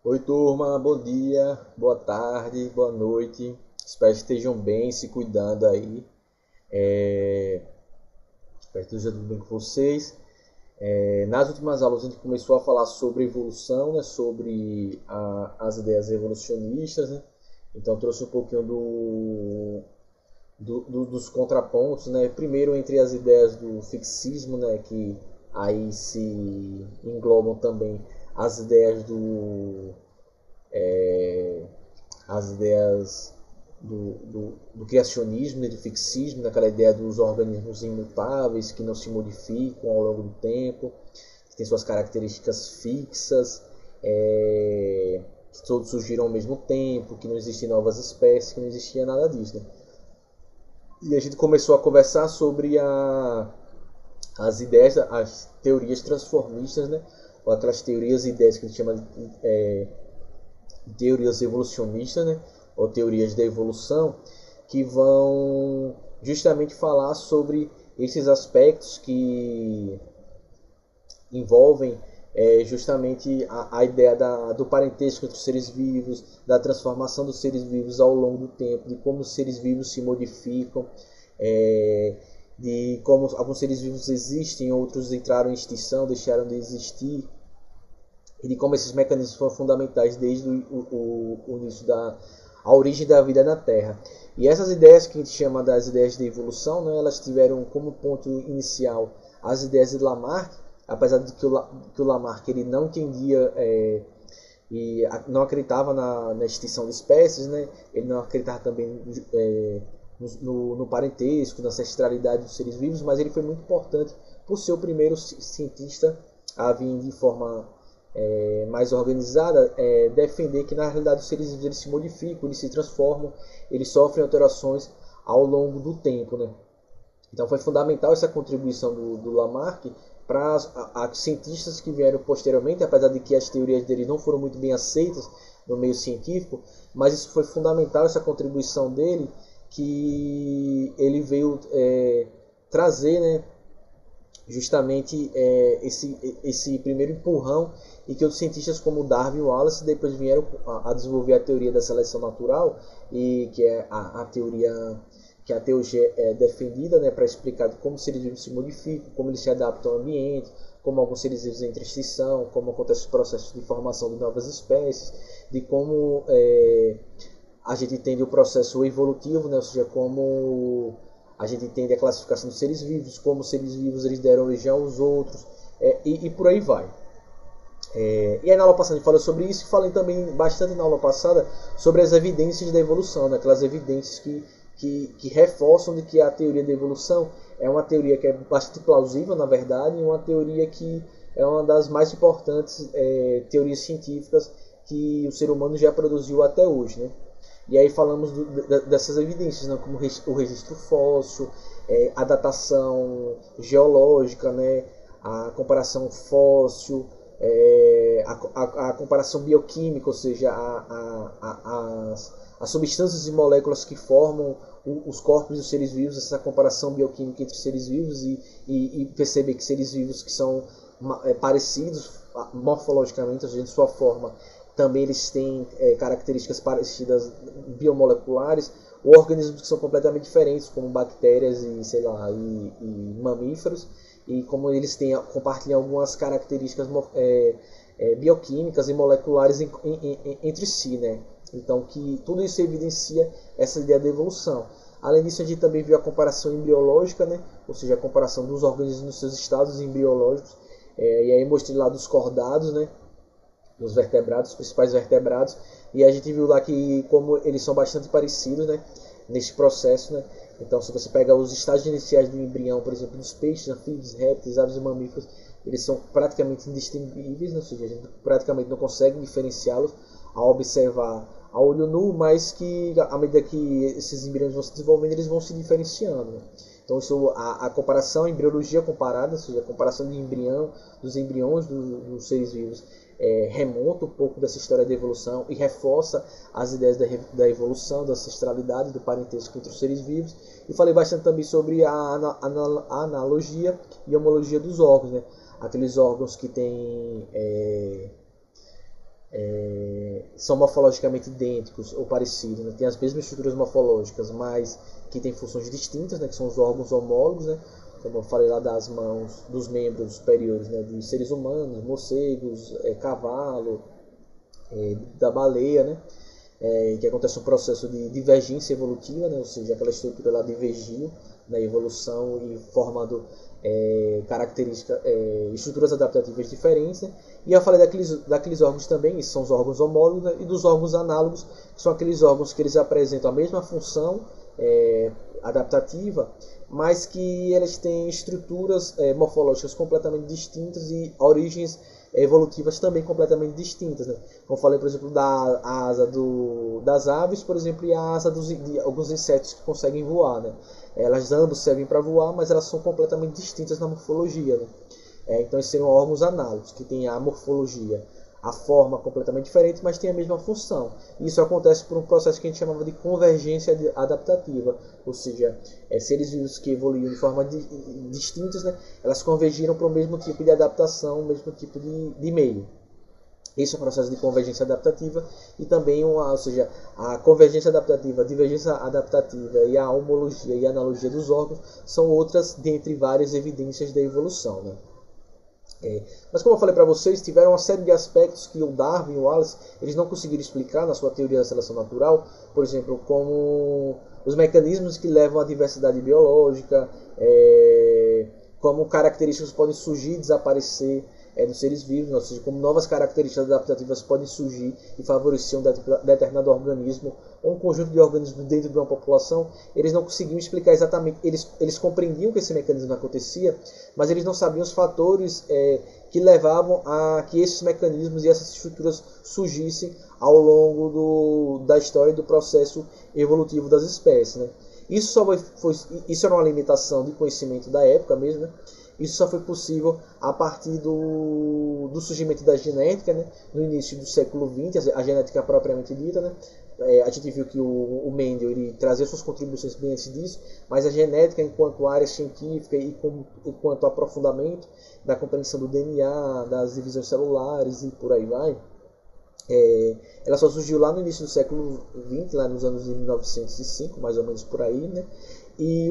Oi, turma, bom dia, boa tarde, boa noite. Espero que estejam bem, se cuidando aí. Espero que esteja tudo bem com vocês. Nas últimas aulas a gente começou a falar sobre evolução, né, sobre as ideias evolucionistas, né? Então trouxe um pouquinho dos contrapontos, né? Primeiro entre as ideias do fixismo, né, que aí se englobam também as ideias as ideias do criacionismo, né, do fixismo, daquela ideia dos organismos imutáveis que não se modificam ao longo do tempo, que têm suas características fixas, que todos surgiram ao mesmo tempo, que não existem novas espécies, que não existia nada disso. Né? E a gente começou a conversar sobre as ideias, as teorias transformistas, né? Ou aquelas teorias e ideias que a gente chama de teorias evolucionistas, né, ou teorias da evolução, que vão justamente falar sobre esses aspectos que envolvem justamente a ideia do parentesco entre os seres vivos, da transformação dos seres vivos ao longo do tempo, de como os seres vivos se modificam, de como alguns seres vivos existem, outros entraram em extinção, deixaram de existir, e de como esses mecanismos foram fundamentais desde o início a origem da vida na Terra. E essas ideias que a gente chama das ideias de evolução, né, elas tiveram como ponto inicial as ideias de Lamarck, apesar de que o Lamarck ele não entendia e não acreditava na extinção de espécies, né, ele não acreditava também no parentesco, na ancestralidade dos seres vivos, mas ele foi muito importante por ser o primeiro cientista a vir de forma mais organizada, defender que na realidade os seres vivos eles se modificam, eles se transformam, eles sofrem alterações ao longo do tempo. Né? Então foi fundamental essa contribuição do Lamarck para os cientistas que vieram posteriormente, apesar de que as teorias dele não foram muito bem aceitas no meio científico, mas isso foi fundamental, essa contribuição dele, que ele veio trazer, né, justamente esse primeiro empurrão, e que os cientistas como Darwin e Wallace depois vieram a desenvolver a teoria da seleção natural, e que é a teoria que até hoje é defendida, né, para explicar como os seres vivos se modificam, como eles se adaptam ao ambiente, como alguns seres vivos entram em extinção, como acontece o processo de formação de novas espécies, de como a gente entende o processo evolutivo, né, ou seja, como a gente entende a classificação dos seres vivos, como os seres vivos eles deram origem aos outros, e por aí vai. E aí na aula passada a gente falou sobre isso, e falei também bastante na aula passada sobre as evidências da evolução, né? Aquelas evidências que reforçam de que a teoria da evolução é uma teoria que é bastante plausível, na verdade, e uma teoria que é uma das mais importantes teorias científicas que o ser humano já produziu até hoje. Né? E aí falamos dessas evidências, né? Como o registro fóssil, a datação geológica, né? A comparação fóssil, a comparação bioquímica, ou seja, as substâncias e moléculas que formam os corpos dos seres vivos, essa comparação bioquímica entre os seres vivos, e perceber que seres vivos que são parecidos morfologicamente, ou seja, de sua forma, também eles têm características parecidas biomoleculares, ou organismos que são completamente diferentes, como bactérias e, sei lá, e mamíferos, e como eles compartilham algumas características bioquímicas e moleculares entre si, né? Então, que tudo isso evidencia essa ideia da evolução. Além disso, a gente também viu a comparação embriológica, né? Ou seja, a comparação dos organismos nos seus estados embriológicos, e aí mostrei lá dos cordados, né? Dos vertebrados, os principais vertebrados, e a gente viu lá que como eles são bastante parecidos, né, nesse processo, né? Então, se você pega os estágios iniciais do embrião, por exemplo, dos peixes, anfíbios, répteis, aves e mamíferos, eles são praticamente indistinguíveis, né? Ou seja, a gente praticamente não consegue diferenciá-los ao observar a olho nu, mas que à medida que esses embriões vão se desenvolvendo, eles vão se diferenciando. Né? Então, isso, a comparação, a embriologia comparada, ou seja, a comparação de dos embriões dos seres vivos, remonta um pouco dessa história da evolução e reforça as ideias da evolução, da ancestralidade, do parentesco entre os seres vivos. E falei bastante também sobre a analogia e homologia dos órgãos, né? Aqueles órgãos que têm são morfologicamente idênticos ou parecidos, né? Tem as mesmas estruturas morfológicas, mas que têm funções distintas, né? Que são os órgãos homólogos, né? Como eu falei lá das mãos, dos membros superiores, né? De seres humanos, morcegos, cavalo, da baleia, né? Que acontece um processo de divergência evolutiva, né? Ou seja, aquela estrutura lá divergiu na evolução e formando características, estruturas adaptativas diferentes, né? E eu falei daqueles órgãos também, esses são os órgãos homólogos, né? E dos órgãos análogos, que são aqueles órgãos que eles apresentam a mesma função adaptativa, mas que eles têm estruturas morfológicas completamente distintas e origens evolutivas também completamente distintas, né? Como falei, por exemplo, da asa das aves, por exemplo, e a asa de alguns insetos que conseguem voar, né? Elas ambas servem para voar, mas elas são completamente distintas na morfologia, né? Então, esses seriam órgãos análogos, que têm a morfologia, a forma completamente diferente, mas tem a mesma função. Isso acontece por um processo que a gente chamava de convergência adaptativa, ou seja, seres vivos que evoluíam de forma distintas, né? Elas convergiram para o mesmo tipo de adaptação, o mesmo tipo de meio. Esse é o processo de convergência adaptativa e também, ou seja, a convergência adaptativa, a divergência adaptativa e a homologia e a analogia dos órgãos são outras dentre várias evidências da evolução, né? Mas como eu falei para vocês, tiveram uma série de aspectos que o Darwin e o Wallace eles não conseguiram explicar na sua teoria da seleção natural, por exemplo, como os mecanismos que levam à diversidade biológica, como características podem surgir e desaparecer dos seres vivos, ou seja, como novas características adaptativas podem surgir e favorecer um determinado organismo ou um conjunto de organismos dentro de uma população. Eles não conseguiam explicar exatamente, eles compreendiam que esse mecanismo acontecia, mas eles não sabiam os fatores que levavam a que esses mecanismos e essas estruturas surgissem ao longo da história e do processo evolutivo das espécies, né? Isso era uma limitação de conhecimento da época mesmo, né? Isso só foi possível a partir do surgimento da genética, né? No início do século XX, a genética propriamente dita, né? A gente viu que o Mendel ele trazia suas contribuições bem antes disso, mas a genética, enquanto área científica e enquanto aprofundamento da compreensão do DNA, das divisões celulares e por aí vai, ela só surgiu lá no início do século XX, lá nos anos de 1905, mais ou menos por aí, né? E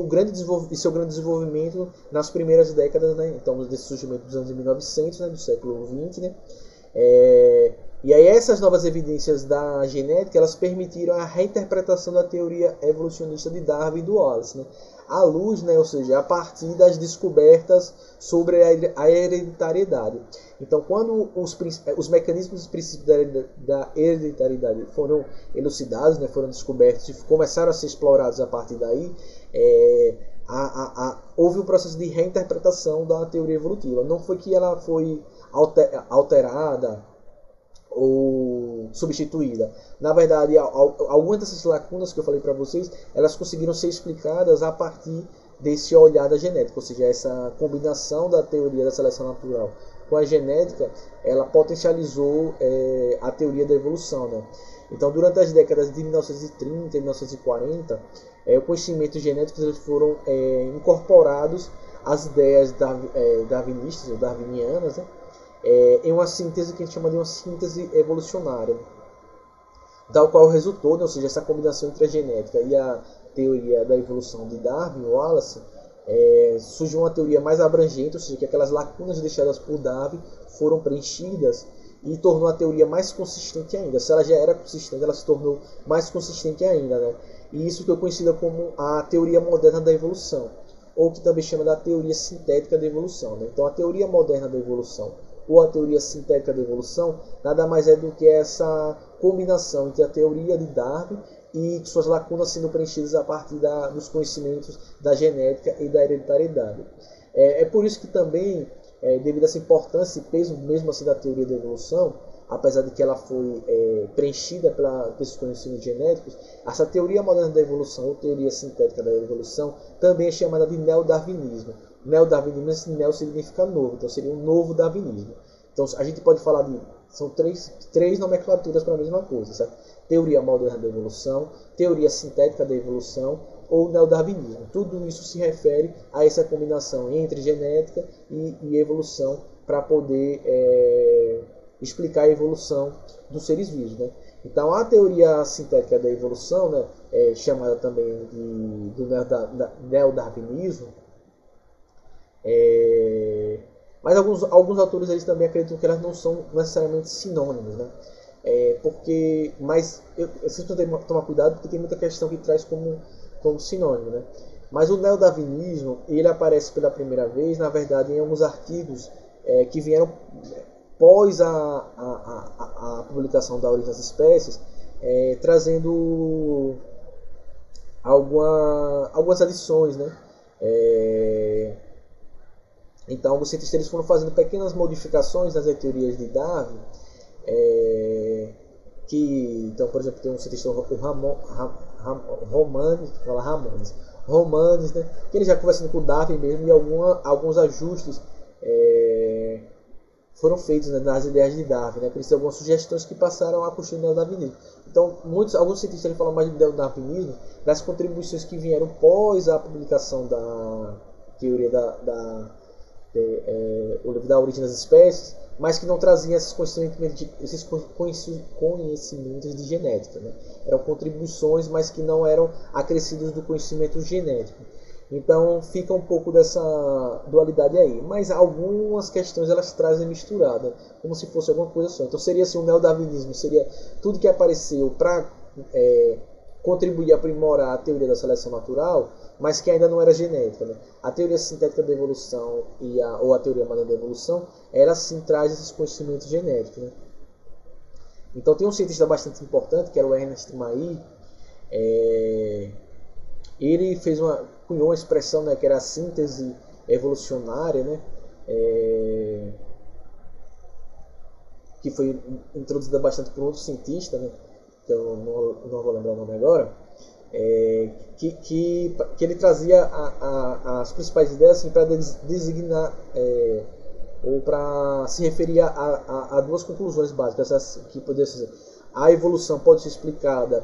seu grande desenvolvimento nas primeiras décadas, né? Então, desse surgimento dos anos de 1900, né? Do século XX, né? E aí essas novas evidências da genética, elas permitiram a reinterpretação da teoria evolucionista de Darwin e do Wallace, né? À luz, né? Ou seja, a partir das descobertas sobre a hereditariedade. Então, quando os mecanismos e princípios da hereditariedade foram elucidados, né? Foram descobertos e começaram a ser explorados a partir daí, houve um processo de reinterpretação da teoria evolutiva. Não foi que ela foi alterada ou substituída. Na verdade, algumas dessas lacunas que eu falei para vocês, elas conseguiram ser explicadas a partir desse olhar da genética, ou seja, essa combinação da teoria da seleção natural com a genética, ela potencializou a teoria da evolução, né? Então, durante as décadas de 1930 e 1940, o conhecimento genético eles foram incorporados às ideias darwinistas ou darwinianas, né? Em uma síntese que a gente chama de uma síntese evolucionária, tal qual resultou, né? Ou seja, essa combinação entre a genética e a teoria da evolução de Darwin e Wallace, surgiu uma teoria mais abrangente, ou seja, que aquelas lacunas deixadas por Darwin foram preenchidas e tornou a teoria mais consistente ainda. Se ela já era consistente, ela se tornou mais consistente ainda, né? E isso que eu conhecido como a teoria moderna da evolução, ou que também chama da teoria sintética da evolução, né? Então, a teoria moderna da evolução ou a teoria sintética da evolução nada mais é do que essa combinação entre a teoria de Darwin e suas lacunas sendo preenchidas a partir dos conhecimentos da genética e da hereditariedade. É por isso que também, devido a essa importância e peso mesmo assim da teoria da evolução, apesar de que ela foi preenchida por esses conhecimentos genéticos, essa teoria moderna da evolução, ou teoria sintética da evolução, também é chamada de neodarwinismo. Neodarwinismo, esse neo significa novo, então seria um novo darwinismo. Então a gente pode falar são três nomenclaturas para a mesma coisa, certo? Teoria moderna da evolução, teoria sintética da evolução ou neodarwinismo. Tudo isso se refere a essa combinação entre genética e evolução para poder explicar a evolução dos seres vivos, né? Então a teoria sintética da evolução, né, chamada também do neodarwinismo, mas alguns autores eles também acreditam que elas não são necessariamente sinônimos, né? Mas vocês precisam tomar cuidado porque tem muita questão que traz como sinônimo, né? Mas o neodarwinismo ele aparece pela primeira vez, na verdade, em alguns artigos que vieram após a publicação da Origem das Espécies, trazendo algumas adições, né? Então, os cientistas eles foram fazendo pequenas modificações nas teorias de Darwin, então, por exemplo, tem um cientista, o Romanes, né? Que ele já conversando com o Darwin mesmo, e alguns ajustes foram feitos, né, nas ideias de Darwin, né? Por isso, algumas sugestões que passaram a construir o neodarwinismo. Então, alguns cientistas ele falam mais do neodarwinismo das contribuições que vieram após a publicação da teoria o livro da Origem das Espécies, mas que não traziam esses conhecimentos de genética, né? Eram contribuições, mas que não eram acrescidos do conhecimento genético. Então fica um pouco dessa dualidade aí. Mas algumas questões elas trazem misturada, como se fosse alguma coisa só. Então seria assim, o neodarwinismo seria tudo que apareceu para contribuir a aprimorar a teoria da seleção natural, mas que ainda não era genética, né? A teoria sintética da evolução ou a teoria moderna da evolução, ela sim traz esses conhecimentos genéticos, né? Então tem um cientista bastante importante, que era o Ernest Mayr. Ele cunhou uma expressão, né, que era a síntese evolucionária, né? Que foi introduzida bastante por outro cientista, né? Que eu não vou lembrar o nome agora, que ele trazia as principais ideias assim, para designar ou para se referir a duas conclusões básicas, que poderia ser: a evolução pode ser explicada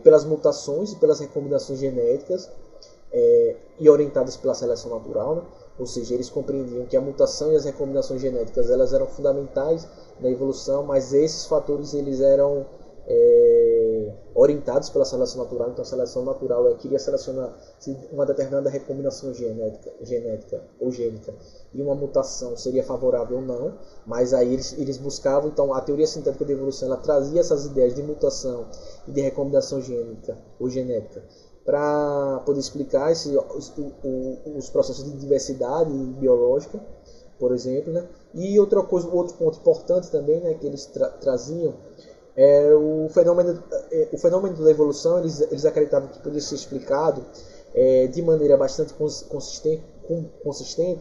pelas mutações e pelas recombinações genéticas e orientadas pela seleção natural, né? Ou seja, eles compreendiam que a mutação e as recombinações genéticas elas eram fundamentais na evolução, mas esses fatores eles eram orientados pela seleção natural. Então a seleção natural queria selecionar se uma determinada recombinação genética ou gênica e uma mutação seria favorável ou não, mas aí eles buscavam. Então a teoria sintética da evolução ela trazia essas ideias de mutação e de recombinação gênica ou genética para poder explicar os processos de diversidade biológica, por exemplo, né? E outro ponto importante também, né, que eles traziam o fenômeno da evolução. Eles acreditavam que poderia ser explicado de maneira bastante consistente,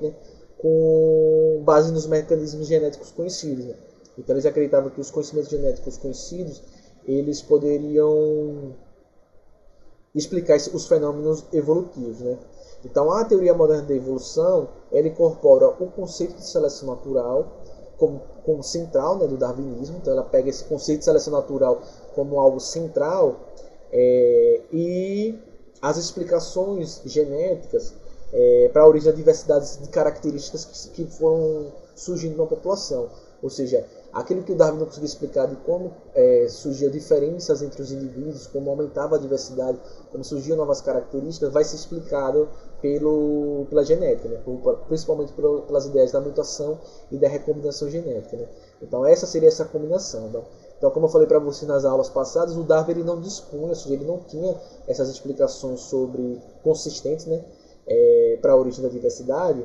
né, com base nos mecanismos genéticos conhecidos, né? Então eles acreditavam que os conhecimentos genéticos conhecidos eles poderiam explicar os fenômenos evolutivos, né? Então a teoria moderna da evolução ela incorpora o conceito de seleção natural como central, né, do darwinismo. Então ela pega esse conceito de seleção natural como algo central e as explicações genéticas para a origem da diversidade de características que foram surgindo na população. Ou seja, aquilo que o Darwin não conseguia explicar de como surgiam diferenças entre os indivíduos, como aumentava a diversidade, como surgiam novas características, vai ser explicado pela genética, né? Principalmente pelas ideias da mutação e da recombinação genética, né? Então essa seria essa combinação, né? Então, como eu falei para você nas aulas passadas, o Darwin ele não dispunha, ou seja, ele não tinha essas explicações consistentes, né, para a origem da diversidade,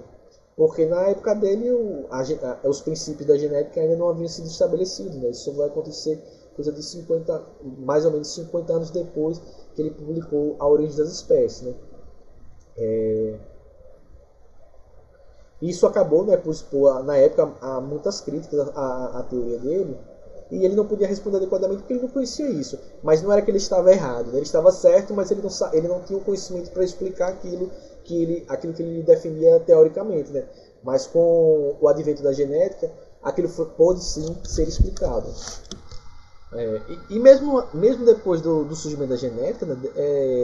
porque na época dele os princípios da genética ainda não haviam sido estabelecidos, né? Isso vai acontecer coisa de mais ou menos 50 anos depois que ele publicou A Origem das Espécies, né? Isso acabou, né, por expor na época a muitas críticas à teoria dele, e ele não podia responder adequadamente porque ele não conhecia isso. Mas não era que ele estava errado, né? Ele estava certo, mas ele não tinha o conhecimento para explicar aquilo que ele defendia teoricamente, né? Mas com o advento da genética, aquilo pôde sim ser explicado. E mesmo depois do surgimento da genética, né,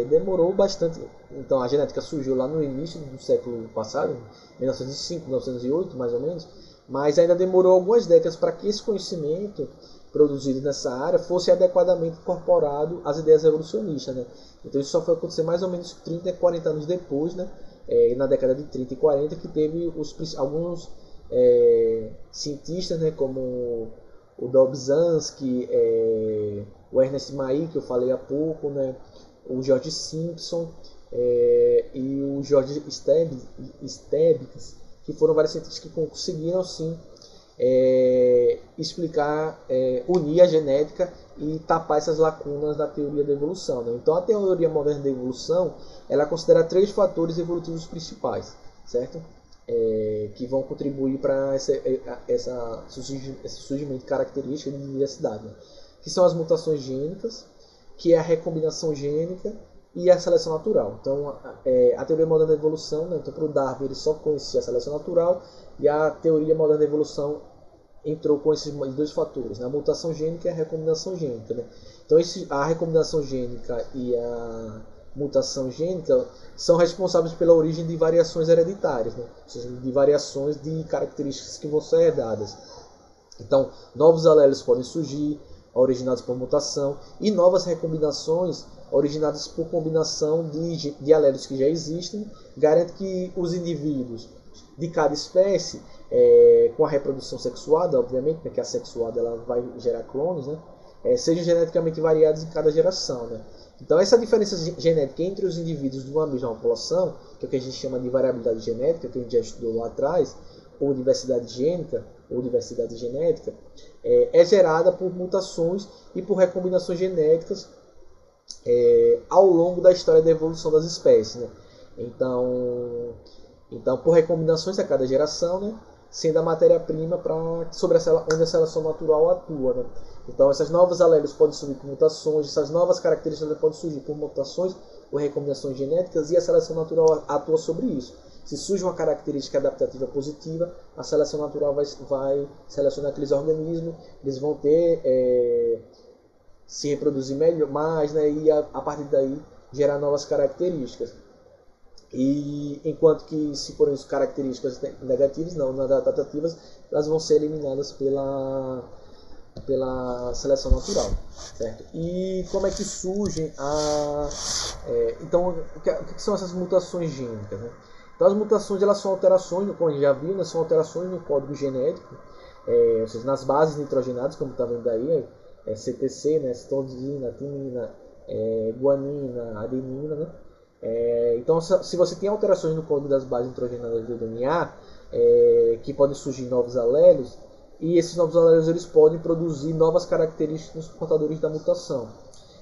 demorou bastante. Então a genética surgiu lá no início do século passado, 1905, 1908 mais ou menos, mas ainda demorou algumas décadas para que esse conhecimento produzido nessa área fosse adequadamente incorporado às ideias evolucionistas, né? Então isso só foi acontecer mais ou menos 30, 40 anos depois, né? Na década de 30 e 40, que teve alguns cientistas, né, como o Dobzhansky, o Ernest Mayr, que eu falei há pouco, né, o George Simpson e o George Stebs, que foram vários cientistas que conseguiram sim explicar, unir a genética e tapar essas lacunas da teoria da evolução, né? Então a teoria moderna da evolução, ela considera 3 fatores evolutivos principais, certo? Que vão contribuir para esse surgimento de características de diversidade, né? Que são as mutações gênicas, que é a recombinação gênica e a seleção natural. Então a teoria moderna da evolução, né? Então para o Darwin ele só conhecia a seleção natural, e a teoria moderna da evolução entrou com esses 2 fatores, né? A mutação gênica e a recombinação gênica, né? Então a recombinação gênica e a mutação gênica são responsáveis pela origem de variações hereditárias, né? Ou seja, de variações de características que vão ser herdadas. Então, novos alelos podem surgir, originados por mutação, e novas recombinações originadas por combinação de alelos que já existem, garante que os indivíduos de cada espécie, com a reprodução sexuada, obviamente, porque a sexuada ela vai gerar clones, né? Sejam geneticamente variados em cada geração, né? Então essa diferença genética entre os indivíduos de uma mesma população, que é o que a gente chama de variabilidade genética, que a gente já estudou lá atrás, ou diversidade gênica, ou diversidade genética, é gerada por mutações e por recombinações genéticas ao longo da história da evolução das espécies, né? Então, por recombinações a cada geração, né? Sendo a matéria-prima onde a seleção natural atua, né? Então essas novas alelos podem surgir por mutações, essas novas características podem surgir por mutações ou recombinações genéticas, e a seleção natural atua sobre isso. Se surge uma característica adaptativa positiva, a seleção natural vai selecionar aqueles organismos, eles vão se reproduzir mais, né? E a partir daí gerar novas características. E enquanto que se forem características negativas, não adaptativas, elas vão ser eliminadas pela seleção natural, certo? E como é que surgem então o que são essas mutações gênicas, né? Então as mutações elas são alterações, como a gente já viu, né? São alterações no código genético, ou seja, nas bases nitrogenadas, como está vendo aí, CTC, né? Citosina, timina, guanina, adenina, né? Então, se você tem alterações no código das bases nitrogenadas do DNA, que podem surgir novos alelos, e esses novos alelos eles podem produzir novas características nos portadores da mutação.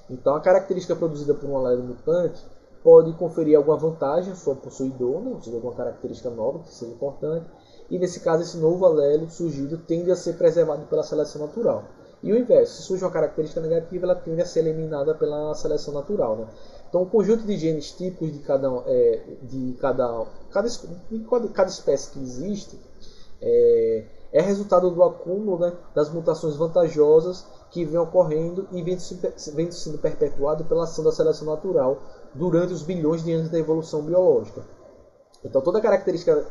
Então, a característica produzida por um alelo mutante pode conferir alguma vantagem ao seu possuidor, né? Ou seja, alguma característica nova que seja importante, e nesse caso, esse novo alelo surgido tende a ser preservado pela seleção natural. E o inverso, se surge uma característica negativa, ela tende a ser eliminada pela seleção natural, né? Então, o conjunto de genes típicos de cada espécie que existe é resultado do acúmulo, né, das mutações vantajosas que vêm ocorrendo e vêm sendo perpetuado pela ação da seleção natural durante os bilhões de anos da evolução biológica. Então, toda característica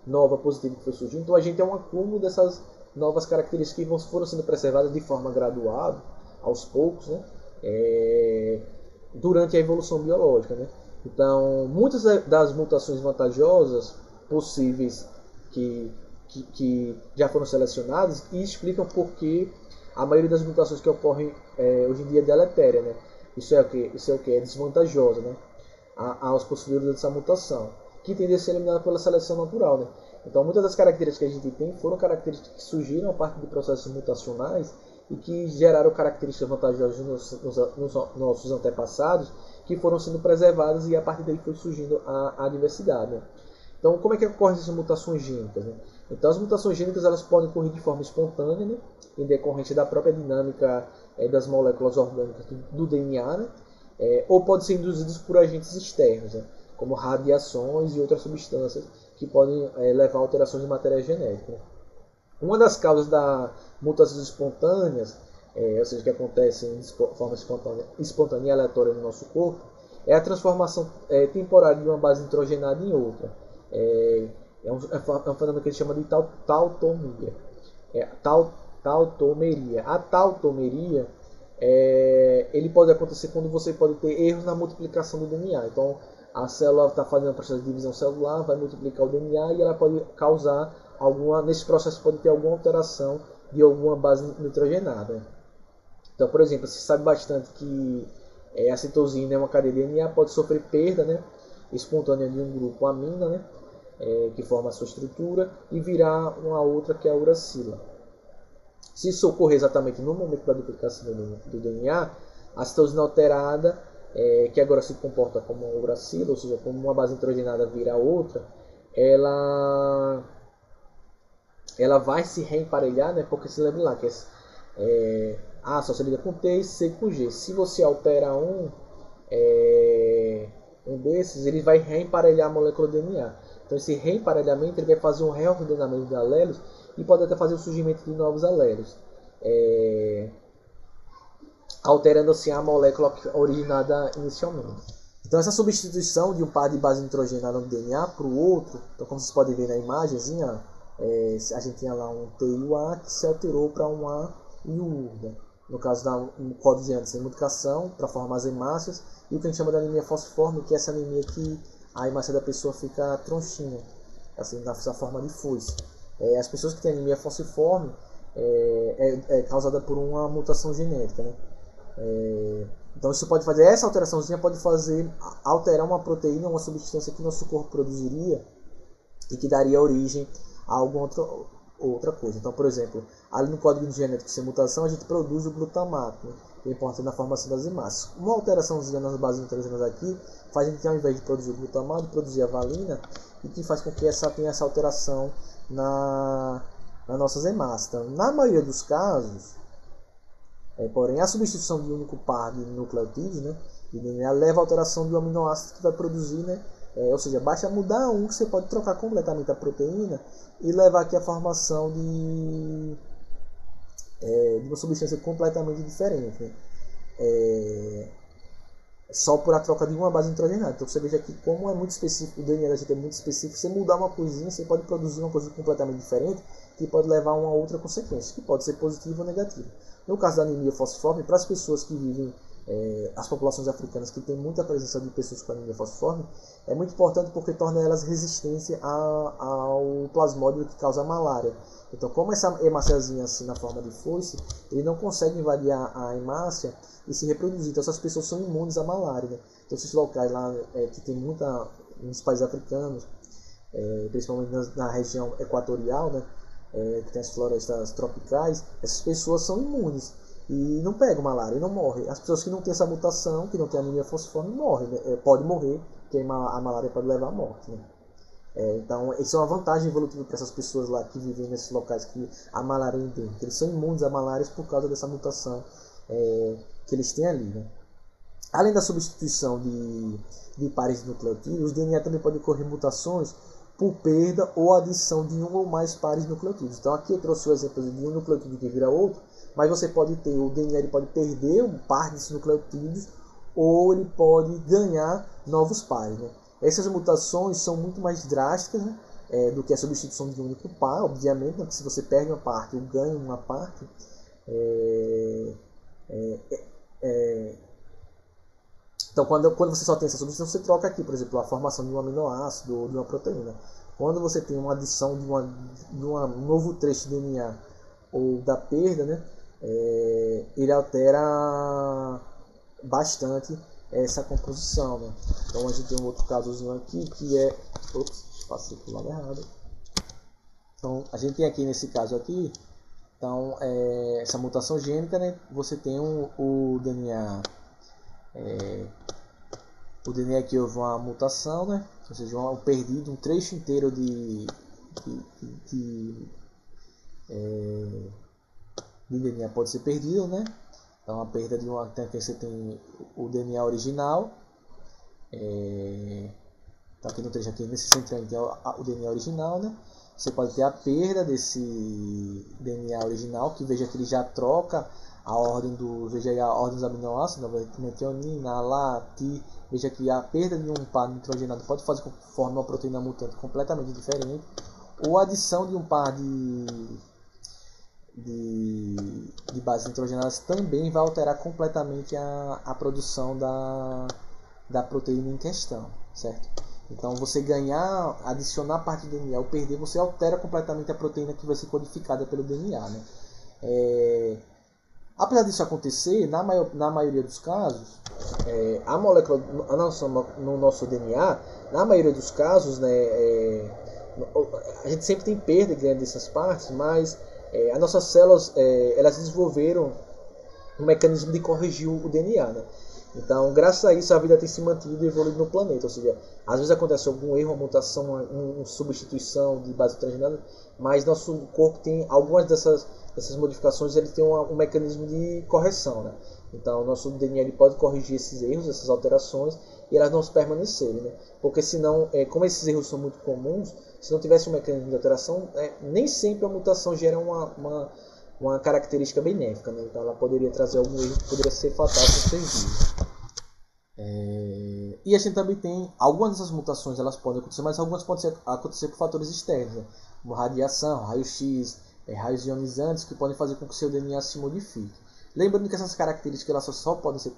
nova, positiva que foi surgindo, então a gente é um acúmulo dessas novas características que foram sendo preservadas de forma gradual, aos poucos, né? Durante a evolução biológica, né? Então, muitas das mutações vantajosas possíveis que já foram selecionadas e explicam por que a maioria das mutações que ocorrem hoje em dia é deletéria, né? Isso é o que? É desvantajosa, né? Aos possuidores dessa mutação, que tende a ser eliminada pela seleção natural, né? Então, muitas das características que a gente tem foram características que surgiram a partir de processos mutacionais e que geraram características vantajosas nos nossos antepassados, que foram sendo preservadas, e a partir daí foi surgindo a diversidade, né? Então, como é que ocorrem essas mutações gênicas, né? Então, as mutações gênicas elas podem ocorrer de forma espontânea, né? Em decorrência da própria dinâmica das moléculas orgânicas do DNA, né? Ou podem ser induzidas por agentes externos, né? Como radiações e outras substâncias que podem levar a alterações de matéria genética, né? Uma das causas das mutações espontâneas, ou seja, que acontecem de forma espontânea e aleatória no nosso corpo, é a transformação temporária de uma base nitrogenada em outra. É um fenômeno que ele chama de tautomia. É, tautomeria. A tautomeria ele pode acontecer quando você pode ter erros na multiplicação do DNA. Então, a célula está fazendo o processo de divisão celular, vai multiplicar o DNA e ela pode causar nesse processo pode ter alguma alteração de alguma base nitrogenada. Então, por exemplo, se sabe bastante que a citosina é uma cadeia de DNA, pode sofrer perda, né, espontânea de um grupo amina, né, que forma a sua estrutura, e virar uma outra que é a uracila. Se isso ocorrer exatamente no momento da duplicação do DNA, a citosina alterada, que agora se comporta como uma uracila, ou seja, como uma base nitrogenada vira outra, ela vai se reemparelhar, né? Porque se lembra lá que A só se liga com T e C com G. Se você altera um desses, ele vai reemparelhar a molécula do DNA. Então esse reemparelhamento ele vai fazer um reordenamento de alelos e pode até fazer o surgimento de novos alelos, alterando assim a molécula originada inicialmente. Então essa substituição de um par de base nitrogenada no DNA para o outro, então como vocês podem ver na imagenzinha, a gente tinha lá um T e o A que se alterou para um A e o U, né? No caso da código de antes, modificação para formar as hemácias, e o que a gente chama de anemia falciforme, que é essa anemia que a hemácia da pessoa fica tronchinha, assim, nessa forma de foice. As pessoas que têm anemia falciforme é causada por uma mutação genética, né? Então isso pode fazer, essa alteraçãozinha pode fazer alterar uma proteína, uma substância que nosso corpo produziria e que daria origem a alguma outra coisa. Então, por exemplo, ali no código genético sem mutação, a gente produz o glutamato, né, que é importante na formação das hemácias. Uma alteraçãozinha nas bases nitrogenadas aqui faz a gente, ao invés de produzir o glutamato, produzir a valina, e que faz com que tenha essa alteração nas nossas hemácias. Então, na maioria dos casos, porém, a substituição de um único par de nucleotídeos, né, de DNA, leva à alteração de um aminoácido que vai produzir, né, ou seja, basta mudar um que você pode trocar completamente a proteína e levar aqui a formação de uma substância completamente diferente, né? Só por a troca de uma base nitrogenada. Então você veja aqui como é muito específico, o DNA da gente é muito específico. Você mudar uma coisinha, você pode produzir uma coisa completamente diferente que pode levar a uma outra consequência, que pode ser positiva ou negativa. No caso da anemia falciforme, para as pessoas que vivem, as populações africanas que têm muita presença de pessoas com anemia falciforme, é muito importante porque torna elas resistentes ao plasmódio que causa a malária. Então, como essa hemáciazinha assim na forma de foice, ele não consegue invadir a hemácia e se reproduzir. Então, essas pessoas são imunes à malária, né? Então, esses locais lá que tem nos países africanos, principalmente na região equatorial, né, que tem as florestas tropicais, essas pessoas são imunes e não pegam malária e não morrem. As pessoas que não têm essa mutação, que não têm anemia falciforme, morrem, né? Pode morrer, porque a malária pode levar à morte, né? Então, isso é uma vantagem evolutiva para essas pessoas lá que vivem nesses locais que a malária é endêmica. Eles são imunes à malária por causa dessa mutação que eles têm ali, né? Além da substituição de pares de nucleotídeos, o DNA também pode ocorrer mutações por perda ou adição de um ou mais pares de nucleotídeos. Então aqui eu trouxe o exemplo de um nucleotídeo que vira outro, mas você pode ter, o DNA ele pode perder um par desses nucleotídeos ou ele pode ganhar novos pares, né? Essas mutações são muito mais drásticas, né, do que a substituição de um único par, obviamente, né, porque se você perde uma parte ou ganha uma parte, então quando você só tem essa substituição, você troca aqui, por exemplo, a formação de um aminoácido ou de uma proteína. Quando você tem uma adição de um novo trecho de DNA ou da perda, né, ele altera bastante essa composição, né? Então a gente tem um outro casozinho aqui que é... Ops, passei para o lado errado. Então a gente tem aqui nesse caso aqui, então essa mutação gênica, né? Você tem o DNA... o DNA aqui houve uma mutação, né? Ou seja, um perdido, um trecho inteiro de DNA pode ser perdido, né? Então a perda de uma, aqui você tem o DNA original, então aqui no trecho aqui nesse centro tem o DNA original, né? Você pode ter a perda desse DNA original, que veja que ele já troca a ordem dos aminoácidos, metionina, Veja que a perda de um par nitrogenado pode fazer com que forme uma proteína mutante completamente diferente, ou a adição de um par de bases nitrogenadas também vai alterar completamente a produção da proteína em questão, certo? Então, você ganhar, adicionar parte do DNA ou perder, você altera completamente a proteína que vai ser codificada pelo DNA, né? Apesar disso acontecer, na maioria dos casos, a molécula no nosso DNA, na maioria dos casos, né, a gente sempre tem perda e ganho dessas partes, mas as nossas células elas desenvolveram um mecanismo de corrigir o DNA, né? Então, graças a isso, a vida tem se mantido e evoluído no planeta. Ou seja, às vezes acontece algum erro, uma mutação, uma substituição de base nitrogenada, mas nosso corpo tem algumas dessas modificações, ele tem um mecanismo de correção, né? Então, nosso DNA ele pode corrigir esses erros, essas alterações, e elas não permanecerem, né? Porque senão, como esses erros são muito comuns, se não tivesse um mecanismo de alteração, nem sempre a mutação gera uma característica benéfica, né? Então ela poderia trazer algum erro que poderia ser fatal para o ser vivo. E a gente também tem algumas dessas mutações, elas podem acontecer, mas algumas podem acontecer por fatores externos, né? Como radiação, raio-x, raios ionizantes, que podem fazer com que o seu DNA se modifique. Lembrando que essas características elas só podem ser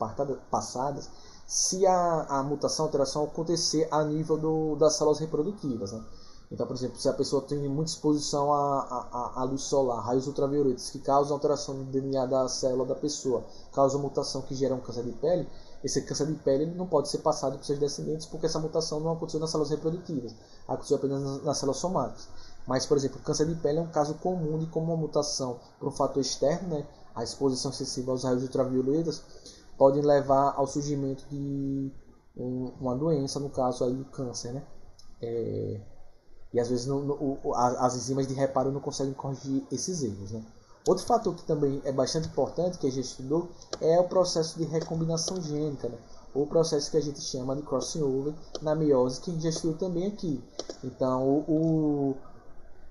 passadas se a mutação, a alteração acontecer a nível das células reprodutivas, né? Então, por exemplo, se a pessoa tem muita exposição à luz solar, raios ultravioletas, que causam alteração no DNA da célula da pessoa, causam mutação que gera um câncer de pele, esse câncer de pele não pode ser passado para seus descendentes, porque essa mutação não aconteceu nas células reprodutivas, aconteceu apenas nas células somáticas. Mas, por exemplo, o câncer de pele é um caso comum de como uma mutação por um fator externo, né, a exposição excessiva aos raios ultravioletas, pode levar ao surgimento de uma doença, no caso aí o câncer, né? E às vezes as enzimas de reparo não conseguem corrigir esses erros, né? Outro fator que também é bastante importante, que a gente estudou, é o processo de recombinação gênica, né? Ou o processo que a gente chama de crossing over na meiose, que a gente já estudou também aqui. Então,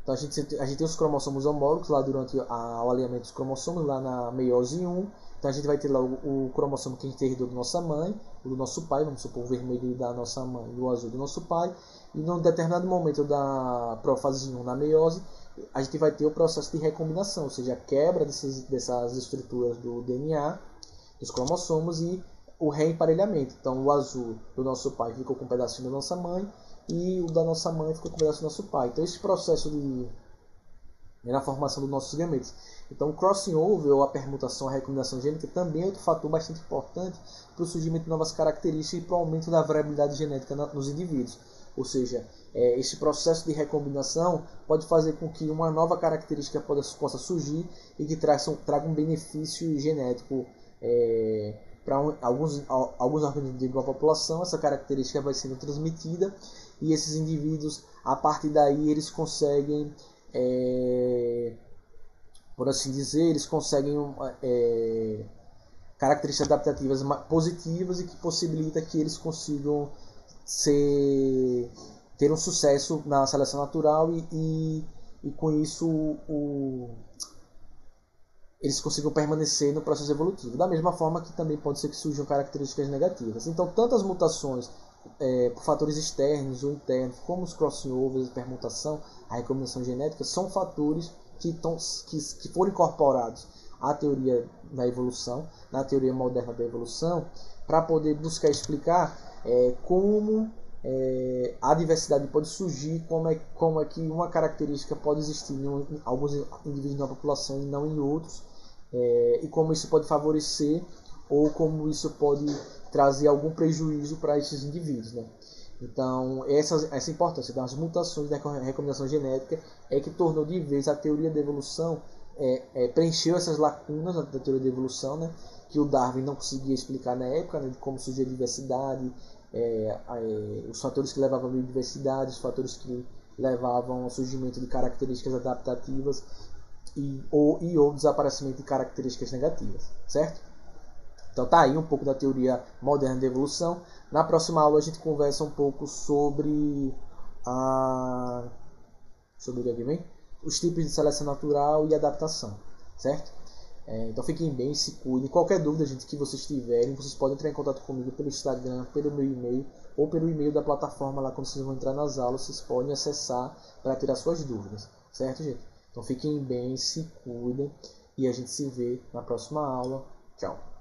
então a gente tem os cromossomos homólogos lá durante o alinhamento dos cromossomos, lá na meiose 1. Então a gente vai ter lá o cromossomo que a gente herdou da nossa mãe, ou do nosso pai, vamos supor o vermelho da nossa mãe e o azul do nosso pai. E num determinado momento da prófase 1 na meiose, a gente vai ter o processo de recombinação, ou seja, a quebra dessas estruturas do DNA, dos cromossomos, e o reemparelhamento. Então o azul do nosso pai ficou com um pedacinho da nossa mãe, e o da nossa mãe ficou com um pedaço do nosso pai. Então esse processo na formação dos nossos gametos. Então o crossing over, ou a permutação, a recombinação gênica, também é outro fator bastante importante para o surgimento de novas características e para o aumento da variabilidade genética nos indivíduos. Ou seja, esse processo de recombinação pode fazer com que uma nova característica possa surgir e que traga um benefício genético para alguns organismos de uma população. Essa característica vai sendo transmitida e esses indivíduos, a partir daí, eles conseguem, por assim dizer, eles conseguem características adaptativas positivas e que possibilita que eles consigam ter um sucesso na seleção natural e com isso eles consigam permanecer no processo evolutivo. Da mesma forma que também pode ser que surjam características negativas. Então, tanto as mutações por fatores externos ou internos, como os crossing overs, a permutação, a recombinação genética, são fatores que foram incorporados à teoria da evolução, na teoria moderna da evolução, para poder buscar explicar como a diversidade pode surgir, como é que uma característica pode existir em alguns indivíduos da população e não em outros, e como isso pode favorecer ou como isso pode trazer algum prejuízo para esses indivíduos, né? Então, essa importância das mutações da recombinação genética é que tornou de vez a teoria da evolução, preencheu essas lacunas da teoria da evolução, né, que o Darwin não conseguia explicar na época, né, de como surgia a diversidade, os fatores que levavam à biodiversidade, os fatores que levavam ao surgimento de características adaptativas ou desaparecimento de características negativas, certo? Então tá aí um pouco da teoria moderna da evolução. Na próxima aula a gente conversa um pouco sobre os tipos de seleção natural e adaptação, certo? Então fiquem bem, se cuidem. Qualquer dúvida, gente, que vocês tiverem, vocês podem entrar em contato comigo pelo Instagram, pelo meu e-mail ou pelo e-mail da plataforma lá. Quando vocês vão entrar nas aulas, vocês podem acessar para tirar suas dúvidas, certo, gente? Então fiquem bem, se cuidem e a gente se vê na próxima aula. Tchau!